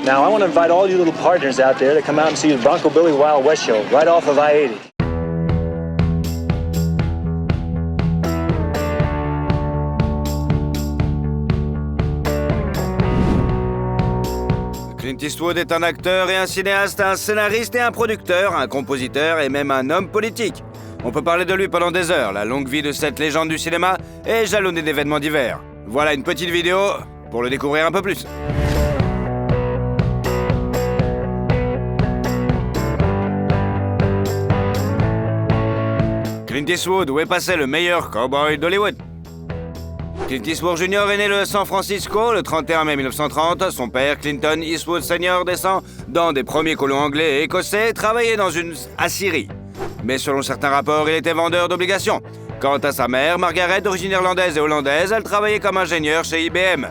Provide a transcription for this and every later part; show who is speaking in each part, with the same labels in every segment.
Speaker 1: Now, I want to invite all you little partners out there to come out and see the Bronco Billy Wild West show right off of I-80.
Speaker 2: Clint Eastwood est un acteur et un cinéaste, un scénariste et un producteur, un compositeur et même un homme politique. On peut parler de lui pendant des heures, la longue vie de cette légende du cinéma est jalonnée d'événements divers. Voilà une petite vidéo pour le découvrir un peu plus. Clint Eastwood, où est passé le meilleur cowboy d'Hollywood? Clint Eastwood Jr. est né le San Francisco le 31 mai 1930. Son père, Clinton Eastwood Sr., descend dans des premiers colons anglais et écossais et travaillait dans une scierie. Mais selon certains rapports, il était vendeur d'obligations. Quant à sa mère, Margaret, d'origine irlandaise et hollandaise, elle travaillait comme ingénieure chez IBM.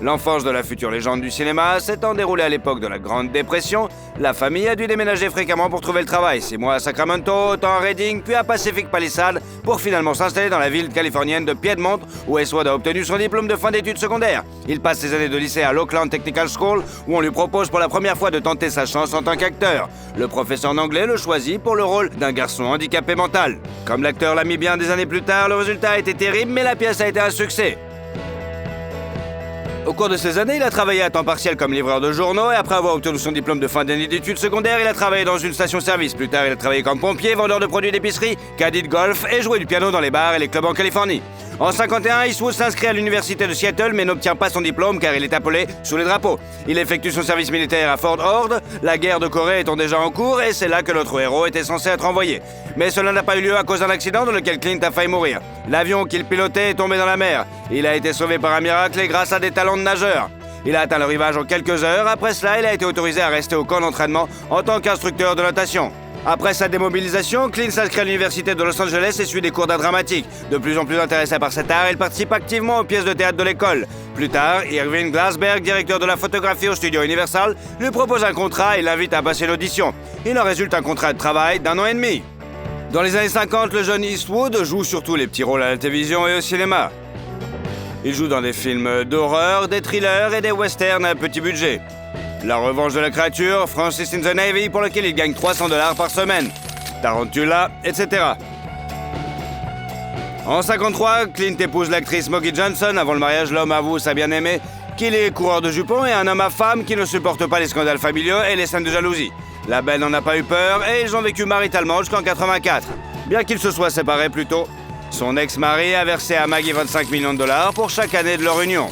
Speaker 2: L'enfance de la future légende du cinéma s'étant déroulée à l'époque de la Grande Dépression, la famille a dû déménager fréquemment pour trouver le travail. 6 mois à Sacramento, temps à Redding, puis à Pacific Palisades, pour finalement s'installer dans la ville californienne de Piedmont, où Eastwood a obtenu son diplôme de fin d'études secondaires. Il passe ses années de lycée à l'Oakland Technical School, où on lui propose pour la première fois de tenter sa chance en tant qu'acteur. Le professeur d'anglais le choisit pour le rôle d'un garçon handicapé mental. Comme l'acteur l'a mis bien des années plus tard, le résultat a été terrible, mais la pièce a été un succès. Au cours de ces années, il a travaillé à temps partiel comme livreur de journaux et après avoir obtenu son diplôme de fin d'année d'études secondaires, il a travaillé dans une station-service. Plus tard, il a travaillé comme pompier, vendeur de produits d'épicerie, caddie de golf et joué du piano dans les bars et les clubs en Californie. En 51, Eastwood s'inscrit à l'université de Seattle mais n'obtient pas son diplôme car il est appelé sous les drapeaux. Il effectue son service militaire à Fort Ord, la guerre de Corée étant déjà en cours et c'est là que notre héros était censé être envoyé. Mais cela n'a pas eu lieu à cause d'un accident dans lequel Clint a failli mourir. L'avion qu'il pilotait est tombé dans la mer. Il a été sauvé par un miracle et grâce à des talents de nageur. Il a atteint le rivage en quelques heures. Après cela, il a été autorisé à rester au camp d'entraînement en tant qu'instructeur de natation. Après sa démobilisation, Clint s'inscrit à l'université de Los Angeles et suit des cours d'art dramatique. De plus en plus intéressé par cet art, il participe activement aux pièces de théâtre de l'école. Plus tard, Irving Glasberg, directeur de la photographie au studio Universal, lui propose un contrat et l'invite à passer l'audition. Il en résulte un contrat de travail d'1 an et demi. Dans les années 50, le jeune Eastwood joue surtout les petits rôles à la télévision et au cinéma. Il joue dans des films d'horreur, des thrillers et des westerns à petit budget. La revanche de la créature, Francis in the Navy, pour lequel il gagne $300 par semaine. Tarantula, etc. En 53, Clint épouse l'actrice Moggy Johnson. Avant le mariage, l'homme avoue sa bien-aimée qu'il est coureur de jupons et un homme à femme qui ne supporte pas les scandales familiaux et les scènes de jalousie. La belle n'en a pas eu peur et ils ont vécu maritalement jusqu'en 84. Bien qu'ils se soient séparés plus tôt, son ex-mari a versé à Maggie $25 millions pour chaque année de leur union.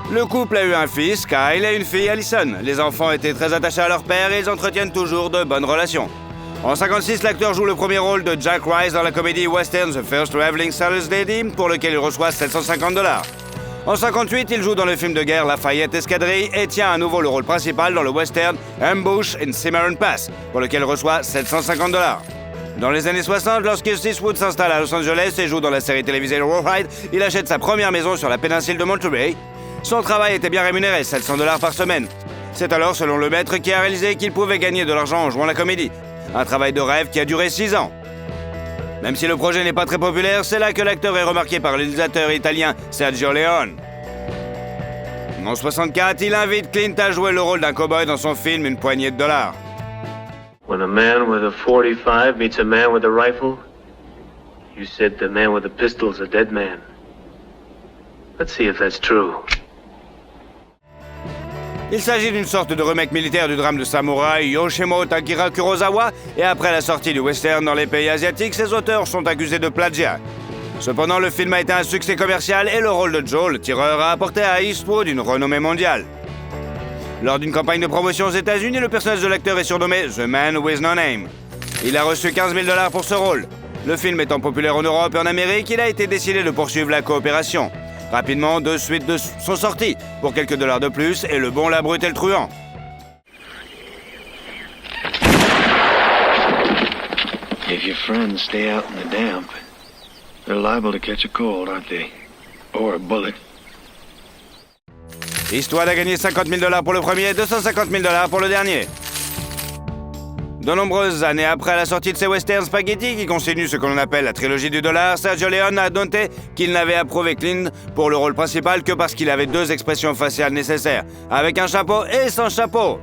Speaker 2: Le couple a eu un fils, Kyle, et une fille, Allison. Les enfants étaient très attachés à leur père et ils entretiennent toujours de bonnes relations. En 56, l'acteur joue le premier rôle de Jack Rice dans la comédie western The First Traveling Salus Lady, pour lequel il reçoit $750. En 58, il joue dans le film de guerre Lafayette Escadrille et tient à nouveau le rôle principal dans le western Ambush in Cimarron Pass, pour lequel il reçoit $750. Dans les années 60, lorsque Eastwood s'installe à Los Angeles et joue dans la série télévisée Rawhide, il achète sa première maison sur la péninsule de Monterey. Son travail était bien rémunéré, $700 par semaine. C'est alors, selon le maître, qui a réalisé qu'il pouvait gagner de l'argent en jouant la comédie. Un travail de rêve qui a duré 6 ans. Même si le projet n'est pas très populaire, c'est là que l'acteur est remarqué par le réalisateur italien Sergio Leone. En 64, il invite Clint à jouer le rôle d'un cow-boy dans son film Une poignée de dollars.
Speaker 3: When a man with a .45 meets a man with a rifle, you said the man with a pistol's a dead man. Let's see if that's true.
Speaker 2: Il s'agit d'une sorte de remake militaire du drame de samouraï Yoshimo Takira Kurosawa, et après la sortie du western dans les pays asiatiques, ses auteurs sont accusés de plagiat. Cependant, le film a été un succès commercial et le rôle de Joe, le tireur, a apporté à Eastwood une renommée mondiale. Lors d'une campagne de promotion aux États-Unis, le personnage de l'acteur est surnommé The Man with No Name. Il a reçu $15 000 pour ce rôle. Le film étant populaire en Europe et en Amérique, il a été décidé de poursuivre la coopération. Rapidement, 2 suites sont sorties, pour quelques dollars de plus, et le bon, la brute et le truand.
Speaker 4: If your friends stay out in the damp, they're liable to catch a cold, aren't they? Or a bullet.
Speaker 2: Eastwood a gagné $50 000 pour le premier et $250 000 pour le dernier. De nombreuses années après la sortie de ses westerns spaghetti qui constituent ce que l'on appelle la trilogie du dollar, Sergio Leone a noté qu'il n'avait approuvé Clint pour le rôle principal que parce qu'il avait 2 expressions faciales nécessaires, avec un chapeau et sans chapeau.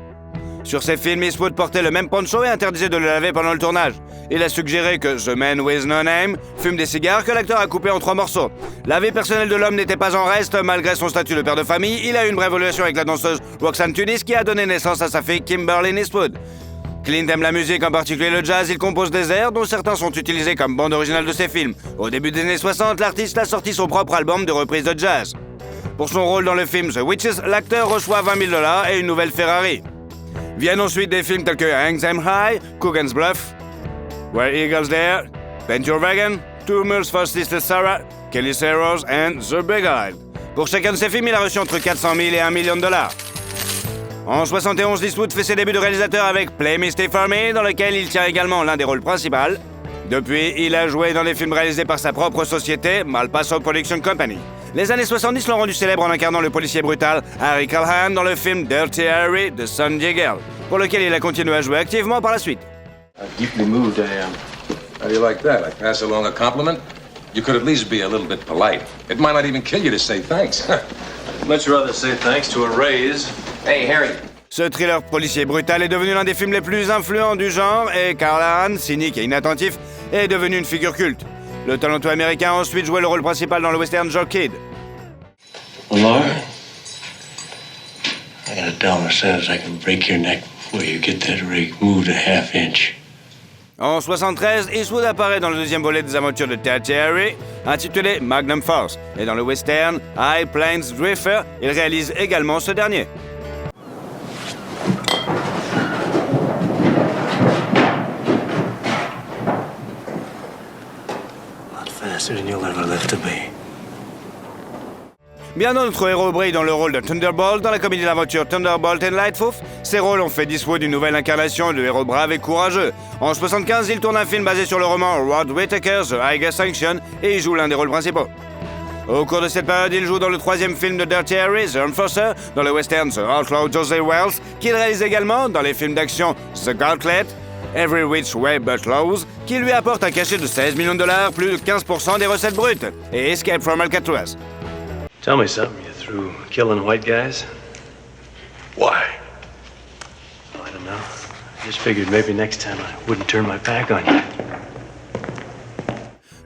Speaker 2: Sur ses films, Eastwood portait le même poncho et interdisait de le laver pendant le tournage. Il a suggéré que The Man with No Name fume des cigares que l'acteur a coupés en 3 morceaux. La vie personnelle de l'homme n'était pas en reste. Malgré son statut de père de famille, il a eu une brève relation avec la danseuse Roxanne Tunis qui a donné naissance à sa fille Kimberly Eastwood. Clint aime la musique, en particulier le jazz. Il compose des airs dont certains sont utilisés comme bande originale de ses films. Au début des années 60, l'artiste a sorti son propre album de reprises de jazz. Pour son rôle dans le film The Witches, l'acteur reçoit $20 000 et une nouvelle Ferrari. Viennent ensuite des films tels que Hang 'Em High, Coogan's Bluff, Where Eagles Dare, Paint Your Wagon, Two Mules for Sister Sarah, Kelly's Heroes and The Big Isle. Pour chacun de ces films, il a reçu entre 400 000 et $1 million. En 71, Eastwood fait ses débuts de réalisateur avec Play Misty for Me, dans lequel il tient également l'un des rôles principaux. Depuis, il a joué dans des films réalisés par sa propre société, Malpaso Production Company. Les années 70 l'ont rendu célèbre en incarnant le policier brutal Harry Callahan dans le film Dirty Harry de Sanjay Girl, pour lequel il a continué à jouer activement par la suite.
Speaker 5: How deeply moved I am. How do you like that? I pass along a compliment? You could at least be a little bit polite. It might not even kill you to say thanks.
Speaker 3: I'd much rather say thanks to a raise.
Speaker 5: Hey, Harry.
Speaker 2: Ce thriller policier brutal est devenu l'un des films les plus influents du genre et Callahan, cynique et inattentif, est devenu une figure culte. Le talentueux américain a ensuite joué le rôle principal dans le western Joe Kidd.
Speaker 4: Laura, I got a dollar says I can break your neck before you get that rig moved a half inch.
Speaker 2: En 73, Eastwood apparaît dans le 2e volet des aventures de Dirty Harry, intitulé Magnum Force, et dans le western High Plains Drifter, il réalise également ce dernier.
Speaker 4: Faster than you'll ever live to be.
Speaker 2: Bien notre héros brille dans le rôle de Thunderbolt dans la comédie d'aventure Thunderbolt and Lightfoot. Ces rôles ont fait d'Eastwood une nouvelle incarnation de héros brave et courageux. En 75, il tourne un film basé sur le roman Rod Whittaker's The Higher Sanction et il joue l'un des rôles principaux. Au cours de cette période, il joue dans le 3e film de Dirty Harry, The Enforcer, dans le western The Outlaw Josey Wells, qu'il réalise également dans les films d'action The Gauntlet, Every Which Way But Loose, qui lui apporte un cachet de $16 millions, plus de 15% des recettes brutes, et Escape from Alcatraz.
Speaker 3: Tell me something. You through killing white guys?
Speaker 5: Why?
Speaker 3: Oh, I don't know. I just figured maybe next time I wouldn't turn my back on you.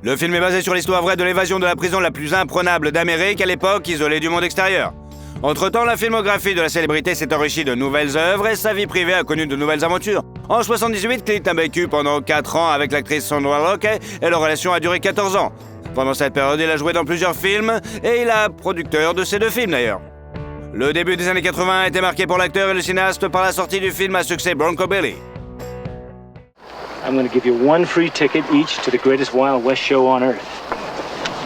Speaker 2: Le film est basé sur l'histoire vraie de l'évasion de la prison la plus imprenable d'Amérique à l'époque, isolée du monde extérieur. Entre-temps, la filmographie de la célébrité s'est enrichie de nouvelles œuvres et sa vie privée a connu de nouvelles aventures. En 78, Clint a vécu pendant 4 ans avec l'actrice Sandra Locke et leur relation a duré 14 ans. Pendant cette période, il a joué dans plusieurs films et il est producteur de ces 2 films d'ailleurs. Le début des années 80 a été marqué pour l'acteur et le cinéaste par la sortie du film à succès Bronco Billy.
Speaker 1: I'm going to give you 1 free ticket each to the greatest Wild West show on earth.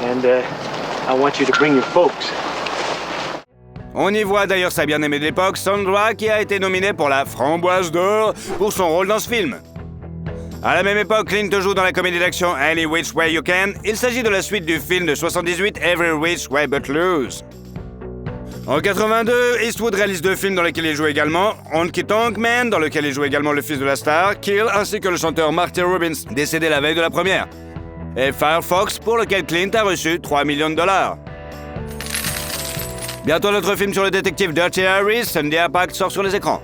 Speaker 1: And I want you to bring your folks.
Speaker 2: On y voit d'ailleurs sa bien-aimée de l'époque, Sandra, qui a été nominée pour la Framboise d'Or pour son rôle dans ce film. À la même époque, Clint joue dans la comédie d'action Any Which Way You Can. Il s'agit de la suite du film de 78 Every Which Way But Loose. En 82, Eastwood réalise 2 films dans lesquels il joue également Honky Tonk Man, dans lequel il joue également le fils de la star, Kill, ainsi que le chanteur Marty Robbins, décédé la veille de la première, et Firefox, pour lequel Clint a reçu $3 millions. Bientôt notre film sur le détective Dirty Harry, Sunday Impact, sort sur les écrans.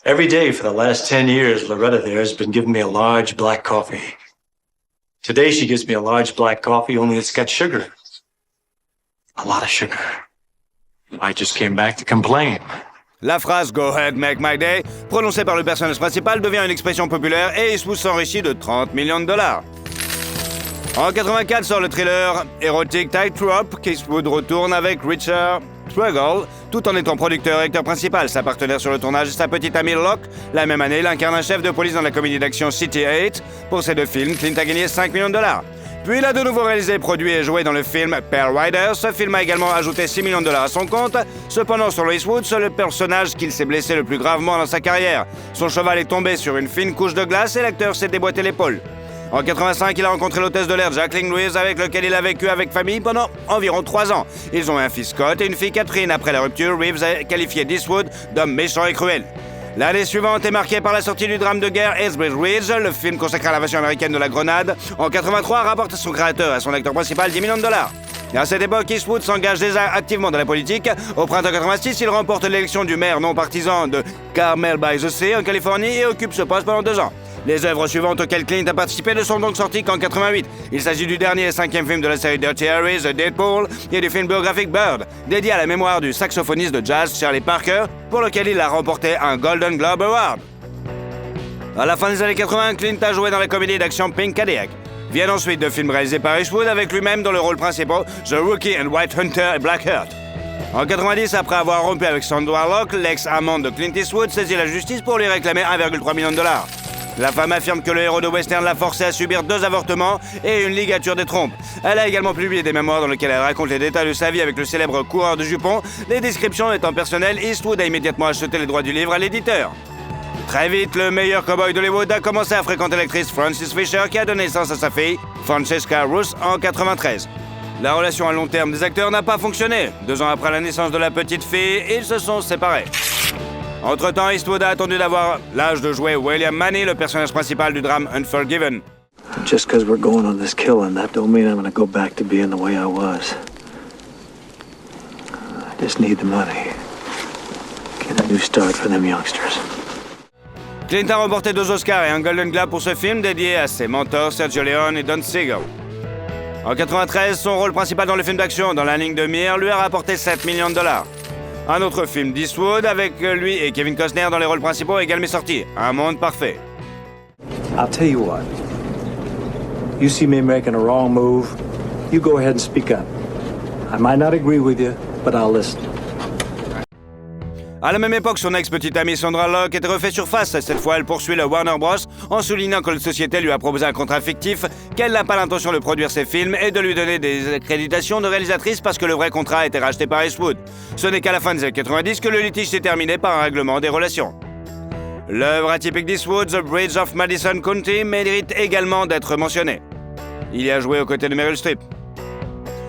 Speaker 6: Every day for the last 10 years, Loretta there has been giving me a large black coffee. Today she gives me a large black coffee, only it's got sugar. A lot of sugar. I just came back to complain.
Speaker 2: La phrase « Go ahead, make my day », prononcée par le personnage principal, devient une expression populaire et Eastwood s'enrichit de $30 millions. En 84 sort le thriller érotique Tightrope, qu'Eastwood retourne avec Richard Struggle, tout en étant producteur et acteur principal. Sa partenaire sur le tournage est sa petite amie Locke. La même année, il incarne un chef de police dans la comédie d'action City 8. Pour ces 2 films, Clint a gagné $5 millions. Puis il a de nouveau réalisé, produit et joué dans le film Pearl Rider. Ce film a également ajouté $6 millions à son compte. Cependant, selon Eastwood, c'est le personnage qu'il s'est blessé le plus gravement dans sa carrière. Son cheval est tombé sur une fine couche de glace et l'acteur s'est déboîté l'épaule. En 85, il a rencontré l'hôtesse de l'air Jacqueline Louise, avec lequel il a vécu avec famille pendant environ 3 ans. Ils ont un fils Scott et une fille Catherine. Après la rupture, Reeves a qualifié d'Eastwood d'homme méchant et cruel. L'année suivante est marquée par la sortie du drame de guerre Hillsborough Ridge, le film consacré à l'invasion américaine de la Grenade. En 83, rapporte à son créateur et à son acteur principal $10 millions. Et à cette époque, Eastwood s'engage déjà activement dans la politique. Au printemps 86, il remporte l'élection du maire non partisan de Carmel by the Sea en Californie et occupe ce poste pendant 2 ans. Les œuvres suivantes auxquelles Clint a participé ne sont donc sorties qu'en 88. Il s'agit du dernier et 5e film de la série Dirty Harry, The Deadpool, et du film biographique Bird, dédié à la mémoire du saxophoniste de jazz Charlie Parker, pour lequel il a remporté un Golden Globe Award. À la fin des années 80, Clint a joué dans la comédie d'action Pink Cadillac. Viennent ensuite de films réalisés par Eastwood avec lui-même dans le rôle principal, The Rookie and White Hunter et Black Heart. En 90, après avoir rompu avec Sandra Locke, l'ex-amante de Clint Eastwood saisit la justice pour lui réclamer $1,3 million. La femme affirme que le héros de western l'a forcé à subir 2 avortements et une ligature des trompes. Elle a également publié des mémoires dans lesquelles elle raconte les détails de sa vie avec le célèbre coureur de jupons. Les descriptions étant personnelles, Eastwood a immédiatement acheté les droits du livre à l'éditeur. Très vite, le meilleur cow-boy d'Hollywood a commencé à fréquenter l'actrice Frances Fisher qui a donné naissance à sa fille, Francesca Russe, en 93. La relation à long terme des acteurs n'a pas fonctionné. 2 ans après la naissance de la petite fille, ils se sont séparés. Entre-temps, Eastwood a attendu d'avoir l'âge de jouer William Manny, le personnage principal du drame Unforgiven.
Speaker 7: Just because we're going on this killing, that don't mean I'm gonna go back to being the way I was. I just need the money. Get a new start for them youngsters.
Speaker 2: Clint a remporté 2 Oscars et un Golden Globe pour ce film dédié à ses mentors Sergio Leone et Don Siegel. En 93, son rôle principal dans le film d'action Dans la ligne de mire lui a rapporté $7 millions. Un autre film d'Eastwood avec lui et Kevin Costner dans les rôles principaux est également sorti, Un monde parfait.
Speaker 7: I'll tell you what. You see me making a wrong move, you go ahead and speak up. I might not agree with you, but I'll listen.
Speaker 2: À la même époque, son ex-petite amie Sandra Locke était refait surface. Cette fois, elle poursuit le Warner Bros. En soulignant que la société lui a proposé un contrat fictif, qu'elle n'a pas l'intention de produire ses films et de lui donner des accréditations de réalisatrice parce que le vrai contrat a été racheté par Eastwood. Ce n'est qu'à la fin des années 90 que le litige s'est terminé par un règlement des relations. L'œuvre atypique d'Eastwood, The Bridge of Madison County, mérite également d'être mentionnée. Il y a joué aux côtés de Meryl Streep.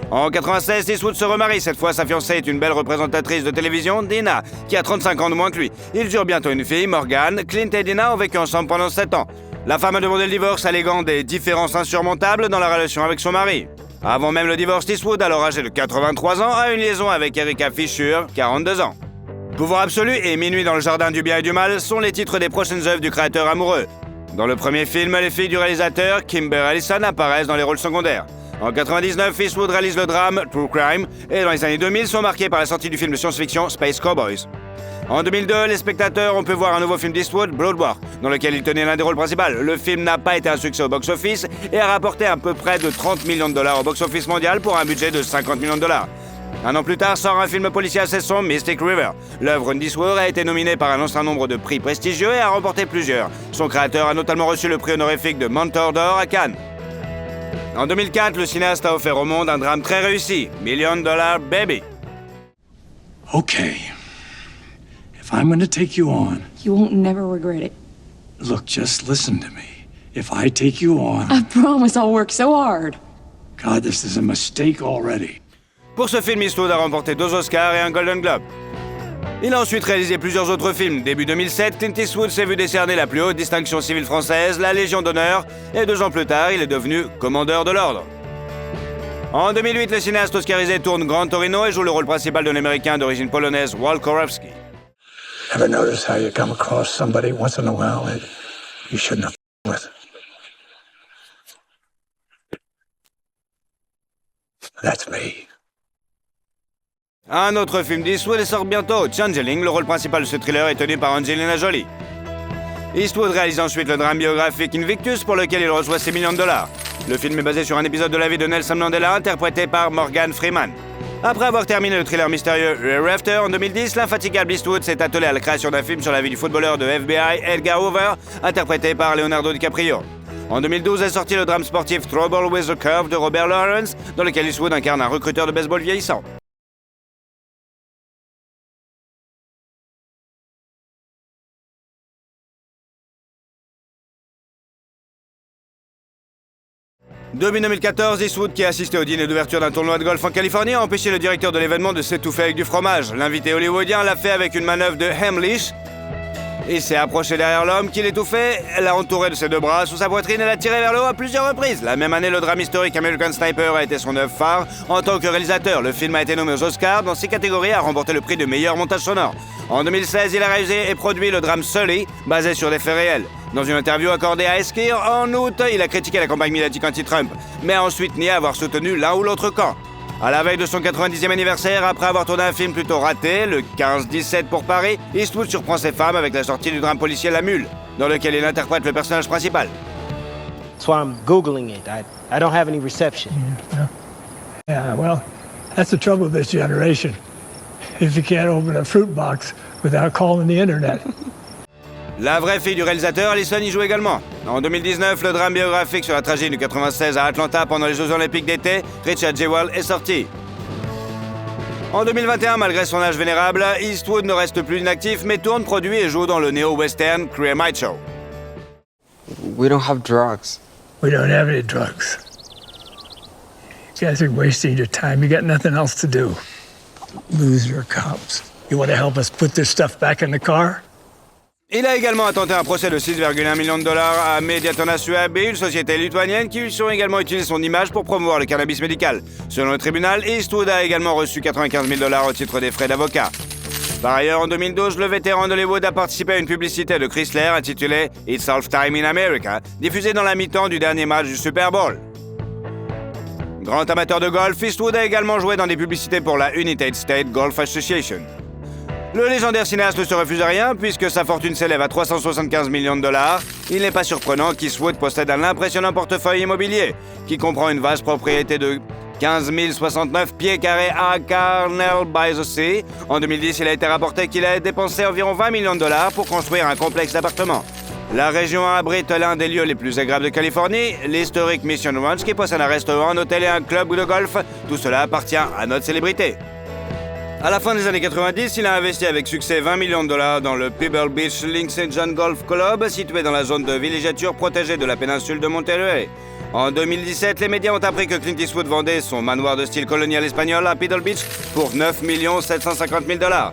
Speaker 2: En 96, Eastwood se remarie. Cette fois, sa fiancée est une belle représentatrice de télévision, Dina, qui a 35 ans de moins que lui. Ils eurent bientôt une fille, Morgan. Clint et Dina ont vécu ensemble pendant 7 ans. La femme a demandé le divorce, alléguant des différences insurmontables dans la relation avec son mari. Avant même le divorce, Eastwood, alors âgé de 83 ans, a une liaison avec Erika Fisher, 42 ans. Pouvoir absolu et Minuit dans le jardin du bien et du mal sont les titres des prochaines œuvres du créateur amoureux. Dans le premier film, les filles du réalisateur, Kimber Allison, apparaissent dans les rôles secondaires. En 99, Eastwood réalise le drame True Crime et dans les années 2000 sont marqués par la sortie du film de science-fiction Space Cowboys. En 2002, les spectateurs ont pu voir un nouveau film d'Eastwood, Blood War, dans lequel il tenait l'un des rôles principaux. Le film n'a pas été un succès au box-office et a rapporté à peu près de $30 millions au box-office mondial pour un budget de $50 millions. Un an plus tard sort un film policier assez sombre, Mystic River. L'œuvre d'Eastwood a été nominée par un certain nombre de prix prestigieux et a remporté plusieurs. Son créateur a notamment reçu le prix honorifique de Mentor d'Or à Cannes. En 2004, le cinéaste a offert au monde un drame très réussi, $1 Million Baby.
Speaker 8: Okay. If I'm going to take you on,
Speaker 9: You won't never regret it.
Speaker 8: look, just listen to me. If I take you on,
Speaker 9: I promise I'll work so hard.
Speaker 8: God, this is a mistake already.
Speaker 2: Pour ce film, Eastwood a remporté 2 Oscars et un Golden Globe. Il a ensuite réalisé plusieurs autres films. Début 2007, Clint Eastwood s'est vu décerner la plus haute distinction civile française, la Légion d'honneur, et 2 ans plus tard, il est devenu commandeur de l'ordre. En 2008, le cinéaste oscarisé tourne Grand Torino et joue le rôle principal d'un Américain d'origine polonaise, Walt Korowski.
Speaker 8: Ever notice how you come across somebody once in a while that you shouldn't have with? That's me.
Speaker 2: Un autre film d'Eastwood sort bientôt, Changeling. Le rôle principal de ce thriller est tenu par Angelina Jolie. Eastwood réalise ensuite le drame biographique Invictus pour lequel il reçoit $6 millions. Le film est basé sur un épisode de la vie de Nelson Mandela interprété par Morgan Freeman. Après avoir terminé le thriller mystérieux Hereafter en 2010, l'infatigable Eastwood s'est attelé à la création d'un film sur la vie du footballeur de FBI Edgar Hoover, interprété par Leonardo DiCaprio. En 2012 est sorti le drame sportif Trouble with the Curve de Robert Lawrence, dans lequel Eastwood incarne un recruteur de baseball vieillissant. Début 2014, Eastwood, qui a assisté au dîner d'ouverture d'un tournoi de golf en Californie, a empêché le directeur de l'événement de s'étouffer avec du fromage. L'invité hollywoodien l'a fait avec une manœuvre de Heimlich. Il s'est approché derrière l'homme qui l'étouffait, l'a entouré de ses deux bras sous sa poitrine et l'a tiré vers le haut à plusieurs reprises. La même année, le drame historique American Sniper a été son œuvre phare. En tant que réalisateur, le film a été nommé aux Oscars dans 6 catégories et a remporté le prix de meilleur montage sonore. En 2016, il a réalisé et produit le drame Sully, basé sur des faits réels. Dans une interview accordée à Esquire, en août, il a critiqué la campagne médiatique anti-Trump, mais a ensuite nié avoir soutenu l'un ou l'autre camp. À la veille de son 90e anniversaire, après avoir tourné un film plutôt raté, le 15-17 pour Paris, Eastwood surprend ses femmes avec la sortie du drame policier La Mule, dans lequel il interprète le personnage principal.
Speaker 10: That's why I'm Googling it. I don't have any reception.
Speaker 8: Yeah, well, that's the trouble with this generation. If you can't open a fruit box without calling the internet.
Speaker 2: La vraie fille du réalisateur, Allison, y joue également. En 2019, le drame biographique sur la tragédie du 96 à Atlanta pendant les Jeux Olympiques d'été, Richard Jewell, est sorti. En 2021, malgré son âge vénérable, Eastwood ne reste plus inactif, mais tourne, produit et joue dans le néo-western Queer Might Show.
Speaker 11: We don't have drugs.
Speaker 8: We don't have any drugs. You guys are wasting your time. You got nothing else to do. Lose your cops. You want to help us put this stuff back in the car?
Speaker 2: Il a également intenté un procès de 6,1 millions de dollars à Mediatona Suab, une société lituanienne qui ont également utilisé son image pour promouvoir le cannabis médical. Selon le tribunal, Eastwood a également reçu 95 000 dollars au titre des frais d'avocat. Par ailleurs, en 2012, le vétéran d'Hollywood a participé à une publicité de Chrysler intitulée « It's Half Time in America », diffusée dans la mi-temps du dernier match du Super Bowl. Grand amateur de golf, Eastwood a également joué dans des publicités pour la United States Golf Association. Le légendaire cinéaste ne se refuse à rien puisque sa fortune s'élève à 375 millions de dollars. Il n'est pas surprenant qu'Eastwood possède un impressionnant portefeuille immobilier qui comprend une vaste propriété de 15 069 pieds carrés à Carnell by the Sea. En 2010, il a été rapporté qu'il a dépensé environ 20 millions de dollars pour construire un complexe d'appartements. La région abrite l'un des lieux les plus agréables de Californie, l'historique Mission Ranch qui possède un restaurant, un hôtel et un club de golf. Tout cela appartient à notre célébrité. À la fin des années 90, il a investi avec succès 20 millions de dollars dans le Pebble Beach Link St. John Golf Club, situé dans la zone de villégiature protégée de la péninsule de Monterey. En 2017, les médias ont appris que Clint Eastwood vendait son manoir de style colonial espagnol à Pebble Beach pour 9 750 000 dollars.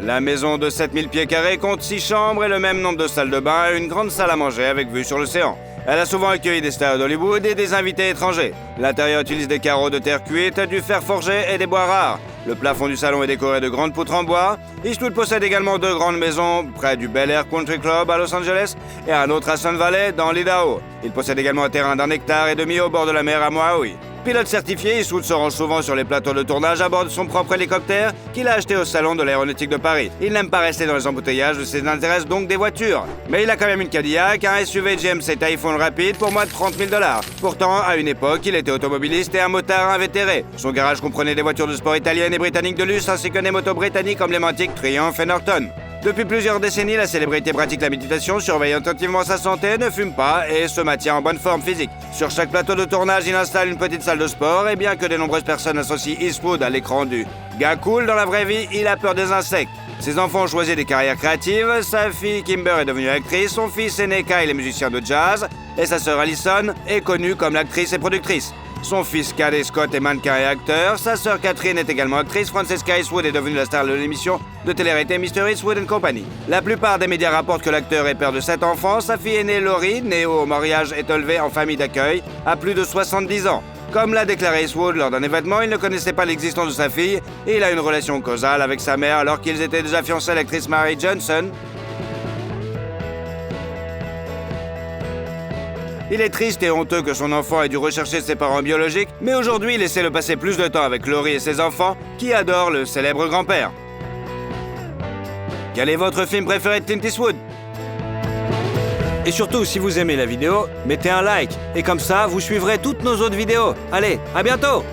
Speaker 2: La maison de 7000 pieds carrés compte 6 chambres et le même nombre de salles de bain et une grande salle à manger avec vue sur l'océan. Elle a souvent accueilli des stars d'Hollywood et des invités étrangers. L'intérieur utilise des carreaux de terre cuite, du fer forgé et des bois rares. Le plafond du salon est décoré de grandes poutres en bois. Eastwood possède également 2 grandes maisons près du Bel Air Country Club à Los Angeles et un autre à Sun Valley dans l'Idaho. Il possède également un terrain d'1,5 hectare au bord de la mer à Maui. Pilote certifié, Eastwood se rend souvent sur les plateaux de tournage à bord de son propre hélicoptère qu'il a acheté au salon de l'aéronautique de Paris. Il n'aime pas rester dans les embouteillages, il intéresse donc des voitures. Mais il a quand même une Cadillac, un SUV GMC Typhoon rapide pour moins de 30 000 dollars. Pourtant, à une époque, il était automobiliste et un motard invétéré. Son garage comprenait des voitures de sport italiennes et britanniques de luxe ainsi que des motos britanniques emblématiques Triumph et Norton. Depuis plusieurs décennies, la célébrité pratique la méditation, surveille attentivement sa santé, ne fume pas et se maintient en bonne forme physique. Sur chaque plateau de tournage, il installe une petite salle de sport et bien que de nombreuses personnes associent Eastwood à l'écran du gars cool, dans la vraie vie, il a peur des insectes. Ses enfants ont choisi des carrières créatives, sa fille Kimber est devenue actrice, son fils aîné Kyle est musicien de jazz et sa sœur Allison est connue comme l'actrice et productrice. Son fils cadet Scott est mannequin et acteur. Sa sœur Catherine est également actrice. Francesca Eastwood est devenue la star de l'émission de télé-réalité Mr. Eastwood & Company. La plupart des médias rapportent que l'acteur est père de 7 enfants. Sa fille aînée Laurie, née au mariage, est élevée en famille d'accueil à plus de 70 ans. Comme l'a déclaré Eastwood lors d'un événement, il ne connaissait pas l'existence de sa fille et il a une relation causale avec sa mère alors qu'ils étaient déjà fiancés à l'actrice Mary Johnson. Il est triste et honteux que son enfant ait dû rechercher ses parents biologiques, mais aujourd'hui, laissez-le passer plus de temps avec Laurie et ses enfants, qui adorent le célèbre grand-père. Quel est votre film préféré de Clint Eastwood?
Speaker 7: Et surtout, si vous aimez la vidéo, mettez un like. Et comme ça, vous suivrez toutes nos autres vidéos. Allez, à bientôt!